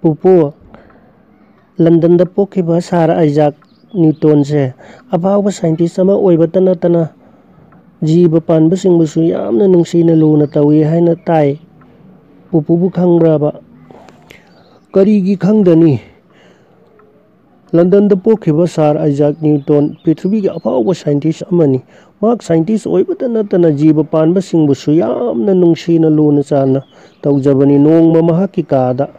ꯄꯨꯄꯨ ꯂꯟꯗꯟꯗ ꯄꯣꯛꯈꯤꯕ ꯁꯥꯔ ꯑꯥꯏꯖꯥꯛ ꯅ꯭ꯌꯨꯇꯟꯁꯦ ꯑꯐꯥꯎꯕ ꯁꯥꯏꯟꯇꯤꯁ ꯑꯃ ꯑꯣꯏꯕꯇ ꯅꯠꯇꯅ ꯖꯤꯕ ꯄꯥꯟꯕꯁꯤꯡꯕꯨꯁꯨ ꯌꯥꯝꯅ ꯅꯨꯡꯁꯤꯅ ꯂꯨꯅ ꯇꯧꯏ ꯍꯥꯏꯅ ꯇꯥꯏ꯫ ꯄꯨꯄꯨꯕꯨ ꯈꯪꯕ꯭ꯔꯕ? ꯀꯔꯤꯒꯤ ꯈꯪꯗꯅꯤ? ꯂꯟꯗꯟꯗ ꯄꯣꯛꯈꯤꯕ ꯁꯥꯔ ꯑꯥꯏꯖꯥꯛ ꯅ꯭ꯌꯨꯇꯟ ꯄ꯭ꯔꯤꯊꯤꯕꯤꯒꯤ ꯑꯐꯥꯎꯕ ꯁꯥꯏꯟꯇꯤꯁ ꯑꯃꯅꯤ꯫ ꯃꯍꯥꯛ ꯁꯥꯏꯟꯇꯤꯁ ꯑꯣꯏꯕꯇ ꯅꯠꯇꯅ ꯖꯤꯕ ꯄꯥꯟꯕꯁꯤꯡꯕꯨꯁꯨ ꯌꯥꯝꯅ ꯅꯨꯡꯁꯤꯅ ꯂꯨꯅ ꯆꯥꯟꯅ ꯇꯧꯖꯕꯅꯤ꯫ ꯅꯣꯡꯃ ꯃꯍꯥꯛꯀꯤ ꯀꯥꯗ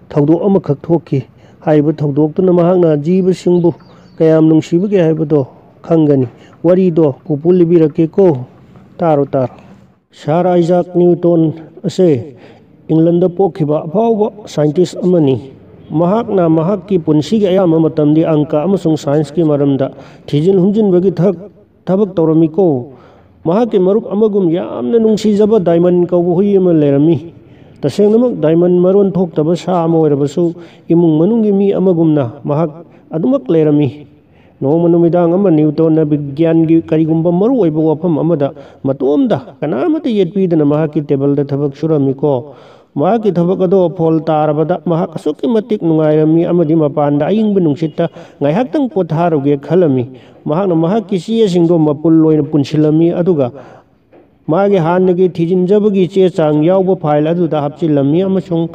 ꯊꯧꯗꯣꯛ ꯑꯃꯈꯛ ꯊꯣꯛꯈꯤ꯫ ꯍꯥꯏꯔꯤꯕ ꯊꯧꯗꯣꯛꯇꯨꯅ ꯃꯍꯥꯛꯅ ꯖꯤꯕꯁꯤꯡꯕꯨ ꯀꯌꯥꯝ ꯅꯨꯡꯁꯤꯕꯒꯦ ꯍꯥꯏꯕꯗꯣ ꯈꯪꯒꯅꯤ꯫ ꯋꯥꯔꯤꯗꯣ ꯄꯨꯄꯨ ꯂꯤꯕꯤꯔꯛꯀꯦꯀꯣ, ꯇꯥꯔꯣ꯫ ꯁꯥꯔ ꯑꯥꯏꯖꯥꯛ ꯅ꯭ꯌꯨꯇꯟ ꯑꯁꯦ ꯏꯪꯂꯟꯗ ꯄꯣꯛꯈꯤꯕ ꯑꯐꯥꯎꯕ ꯁꯥꯏꯟꯇꯤꯁ ꯑꯃꯅꯤ꯫ ꯃꯍꯥꯛꯅ ꯃꯍꯥꯛꯀꯤ ꯄꯨꯟꯁꯤꯒꯤ ꯑꯌꯥꯝꯕ ꯃꯇꯝꯗꯤ ꯑꯪꯀ ꯑꯃꯁꯨꯡ ꯁꯥꯏꯟꯁꯀꯤ ꯃꯔꯝꯗ ꯊꯤꯖꯤꯟ ꯍꯨꯝꯖꯤꯟꯕꯒꯤ ꯊꯕꯛ ꯇꯧꯔꯝꯃꯤꯀꯣ꯫ ꯃꯍꯥꯛꯀꯤ ꯃꯔꯨꯞ ꯑꯃꯒꯨꯝ ꯌꯥꯝꯅ ꯅꯨꯡꯁꯤꯖꯕ ꯗꯥꯏꯃꯟ ꯀꯧꯕ ꯍꯨꯏ ꯑꯃ ꯂꯩꯔꯝꯃꯤ꯫ ꯇꯁꯦꯡꯅꯃꯛ ꯗꯥꯏꯃꯟ ꯃꯔꯣꯟ ꯊꯣꯛꯇꯕ ꯁꯥ ꯑꯃ ꯑꯣꯏꯔꯕꯁꯨ ꯏꯃꯨꯡ ꯃꯅꯨꯡꯒꯤ ꯃꯤ ꯑꯃꯒꯨꯝꯅ ꯃꯍꯥꯛ ꯑꯗꯨꯃꯛ ꯂꯩꯔꯝꯃꯤ꯫ ꯅꯣꯡꯃ ꯅꯨꯃꯤꯗꯥꯡ ꯑꯃ ꯅ꯭ꯌꯨꯇꯟꯅ ꯕꯤꯒ꯭ꯌꯥꯟꯒꯤ ꯀꯔꯤꯒꯨꯝꯕ ꯃꯔꯨꯑꯣꯏꯕ ꯋꯥꯐꯝ ꯑꯃꯗ ꯃꯇꯣꯝꯗ ꯀꯅꯥꯃꯠꯇ ꯌꯦꯠꯄꯤꯗꯅ ꯃꯍꯥꯛꯀꯤ ꯇꯦꯕꯜꯗ ꯊꯕꯛ ꯁꯨꯔꯝꯃꯤꯀꯣ꯫ ꯃꯍꯥꯛꯀꯤ ꯊꯕꯛ ꯑꯗꯣ ꯐꯣꯜ ꯇꯥꯔꯕꯗ ꯃꯍꯥꯛ ꯑꯁꯨꯛꯀꯤ ꯃꯇꯤꯛ ꯅꯨꯡꯉꯥꯏꯔꯝꯃꯤ ꯑꯃꯗꯤ ꯃꯄꯥꯟꯗ ꯑꯏꯪꯕ ꯅꯨꯡꯁꯤꯠꯇ ꯉꯥꯏꯍꯥꯛꯇꯪ ꯄꯣꯊꯥꯔꯨꯒꯦ ꯈꯜꯂꯝꯃꯤ꯫ ꯃꯍꯥꯛꯅ ꯃꯍꯥꯛꯀꯤ ꯆꯦꯁꯤꯡꯗꯣ ꯃꯄꯨꯜ ꯑꯣꯏꯅ ꯄꯨꯟꯁꯤꯜꯂꯝꯃꯤ ꯑꯗꯨꯒ ꯃꯥꯒꯤ ꯍꯥꯟꯅꯒꯤ ꯊꯤꯖꯤꯟꯖꯕꯒꯤ ꯆꯦ ꯆꯥꯡ ꯌꯥꯎꯕ ꯐꯥꯏꯜ ꯑꯗꯨꯗ ꯍꯥꯞꯆꯤꯜꯂꯝꯃꯤ ꯑꯃꯁꯨꯡ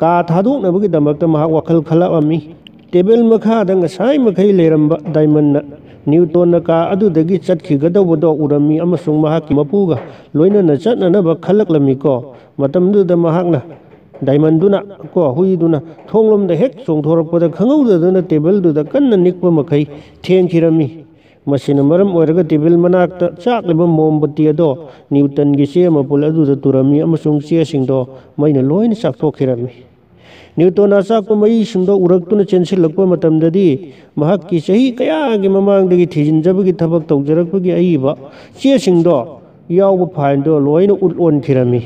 ꯀꯥ ꯊꯥꯗꯣꯛꯅꯕꯒꯤꯗꯃꯛꯇ ꯃꯍꯥꯛ ꯋꯥꯈꯜ ꯈꯜꯂꯛꯑꯝꯃꯤ꯫ ꯇꯦꯕꯜ ꯃꯈꯥꯗ ꯉꯁꯥꯏ ꯃꯈꯩ ꯂꯩꯔꯝꯕ ꯗꯥꯏꯃꯟꯅ ꯅ꯭ꯌꯨꯇꯟꯅ ꯀꯥ ꯑꯗꯨꯗꯒꯤ ꯆꯠꯈꯤꯒꯗꯧꯕꯗꯣ ꯎꯔꯝꯃꯤ ꯑꯃꯁꯨꯡ ꯃꯍꯥꯛꯀꯤ ꯃꯄꯨꯒ ꯂꯣꯏꯅꯅ ꯆꯠꯅꯅꯕ ꯈꯜꯂꯛꯂꯝꯃꯤꯀꯣ꯫ ꯃꯇꯝꯗꯨꯗ ꯃꯍꯥꯛꯅ ꯗꯥꯏꯃꯟꯗꯨꯅ ꯍꯨꯏꯗꯨꯅ ꯊꯣꯡꯂꯣꯝꯗ ꯍꯦꯛ ꯆꯣꯡꯊꯣꯔꯛꯄꯗ ꯈꯪꯍꯧꯗꯗꯅ ꯇꯦꯕꯜꯗꯨꯗ ꯀꯟꯅ ꯅꯤꯛꯄ ꯃꯈꯩ ꯊꯦꯡꯈꯤꯔꯝꯃꯤ꯫ ꯃꯁꯤꯅ ꯃꯔꯝ ꯑꯣꯏꯔꯒ ꯇꯦꯕꯜ ꯃꯅꯥꯛꯇ ꯆꯥꯛꯂꯤꯕ ꯃꯣꯝꯕꯇꯤ ꯑꯗꯣ ꯅ꯭ꯌꯨꯇꯟꯒꯤ ꯆꯦ ꯃꯄꯨꯜ ꯑꯗꯨꯗ ꯇꯨꯔꯝꯃꯤ ꯑꯃꯁꯨꯡ ꯆꯦꯁꯤꯡꯗꯣ ꯃꯩꯅ ꯂꯣꯏꯅ ꯆꯥꯛꯊꯣꯛꯈꯤꯔꯝꯃꯤ꯫ ꯅ꯭ꯌꯨꯇꯟꯅ ꯑꯆꯥꯛꯄ ꯃꯩꯁꯤꯡꯗꯣ ꯎꯔꯛꯇꯨꯅ ꯆꯦꯟꯁꯤꯜꯂꯛꯄ ꯃꯇꯝꯗꯗꯤ ꯃꯍꯥꯛꯀꯤ ꯆꯍꯤ ꯀꯌꯥꯒꯤ ꯃꯃꯥꯡꯗꯒꯤ ꯊꯤꯖꯤꯟꯖꯕꯒꯤ ꯊꯕꯛ ꯇꯧꯖꯔꯛꯄꯒꯤ ꯑꯏꯕ ꯆꯦꯁꯤꯡꯗꯣ ꯌꯥꯎꯕ ꯐꯥꯏꯜꯗꯣ ꯂꯣꯏꯅ ꯑꯣꯟꯈꯤꯔꯝꯃꯤ꯫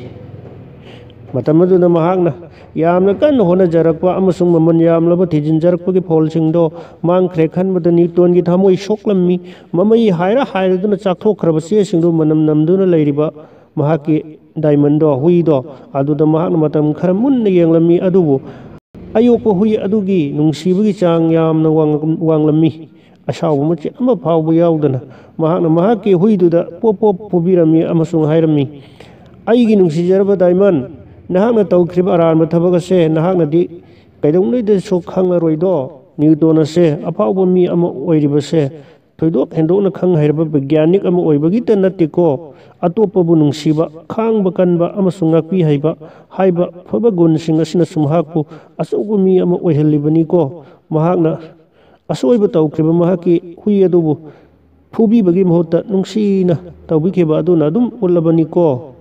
ꯃꯇꯝ ꯑꯗꯨꯗ ꯃꯍꯥꯛꯅ ꯌꯥꯝꯅ ꯀꯟꯅ ꯍꯣꯠꯅꯖꯔꯛꯄ ꯑꯃꯁꯨꯡ ꯃꯃꯜ ꯌꯥꯝꯂꯕ ꯊꯤꯖꯤꯟꯖꯔꯛꯄꯒꯤ ꯐꯣꯜꯁꯤꯡꯗꯣ ꯃꯥꯡꯈ꯭ꯔꯦ ꯈꯟꯕꯗ ꯅ꯭ꯌꯨꯇꯟꯒꯤ ꯊꯃꯣꯏ ꯁꯣꯛꯂꯝꯃꯤ꯫ ꯃꯃꯩ ꯍꯥꯏꯔꯗꯨꯅ ꯆꯥꯛꯊꯣꯛꯈ꯭ꯔꯕ ꯆꯦꯁꯤꯡꯗꯨ ꯃꯅꯝ ꯅꯝꯗꯨꯅ ꯂꯩꯔꯤꯕ ꯃꯍꯥꯛꯀꯤ ꯗꯥꯏꯃꯟꯗꯣ ꯍꯨꯏꯗꯣ ꯑꯗꯨꯗ ꯃꯍꯥꯛꯅ ꯃꯇꯝ ꯈꯔ ꯃꯨꯟꯅ ꯌꯦꯡꯂꯝꯃꯤ ꯑꯗꯨꯕꯨ ꯑꯌꯣꯛꯄ ꯍꯨꯏ ꯑꯗꯨꯒꯤ ꯅꯨꯡꯁꯤꯕꯒꯤ ꯆꯥꯡ ꯌꯥꯝꯅ ꯋꯥꯡꯂꯝꯃꯤ꯫ ꯑꯁꯥꯎꯕ ꯃꯆꯦꯠ ꯑꯃ ꯐꯥꯎꯕ ꯌꯥꯎꯗꯅ ꯃꯍꯥꯛꯅ ꯃꯍꯥꯛꯀꯤ ꯍꯨꯏꯗꯨꯗ ꯄꯣꯞ ꯄꯣꯞ ꯐꯨꯕꯤꯔꯝꯃꯤ ꯑꯃꯁꯨꯡ ꯍꯥꯏꯔꯝꯃꯤ, ꯑꯩꯒꯤ ꯅꯨꯡꯁꯤꯖꯔꯕ ꯗꯥꯏꯃꯟ, ꯅꯍꯥꯛꯅ ꯇꯧꯈ꯭ꯔꯤꯕ ꯑꯔꯥꯟꯕ ꯊꯕꯛ ꯑꯁꯦ ꯅꯍꯥꯛꯅꯗꯤ ꯀꯩꯗꯧꯉꯩꯗꯁꯨ ꯈꯪꯂꯔꯣꯏꯗꯣ꯫ ꯅ꯭ꯌꯨꯇꯟ ꯑꯁꯦ ꯑꯐꯥꯎꯕ ꯃꯤ ꯑꯃ ꯑꯣꯏꯔꯤꯕꯁꯦ ꯊꯣꯏꯗꯣꯛ ꯍꯦꯟꯗꯣꯛꯅ ꯈꯪ ꯍꯩꯔꯕ ꯕꯤꯒ꯭ꯌꯥꯅꯤꯛ ꯑꯃ ꯑꯣꯏꯕꯒꯤꯇ ꯅꯠꯇꯦꯀꯣ, ꯑꯇꯣꯞꯄꯕꯨ ꯅꯨꯡꯁꯤꯕ, ꯈꯥꯡꯕ ꯀꯟꯕ ꯑꯃꯁꯨꯡ ꯉꯥꯛꯄꯤ ꯍꯩꯕ ꯍꯥꯏꯕ ꯐꯕ ꯒꯨꯟꯁꯤꯡ ꯑꯁꯤꯅꯁꯨ ꯃꯍꯥꯛꯄꯨ ꯑꯆꯧꯕ ꯃꯤ ꯑꯃ ꯑꯣꯏꯍꯜꯂꯤꯕꯅꯤꯀꯣ꯫ ꯃꯍꯥꯛꯅ ꯑꯁꯣꯏꯕ ꯇꯧꯈ꯭ꯔꯤꯕ ꯃꯍꯥꯛꯀꯤ ꯍꯨꯏ ꯑꯗꯨꯕꯨ ꯐꯨꯕꯤꯕꯒꯤ ꯃꯍꯨꯠꯇ ꯅꯨꯡꯁꯤꯅ ꯇꯧꯕꯤꯈꯤꯕ ꯑꯗꯨꯅ ꯑꯗꯨꯝ ꯎꯠꯂꯕꯅꯤꯀꯣ꯫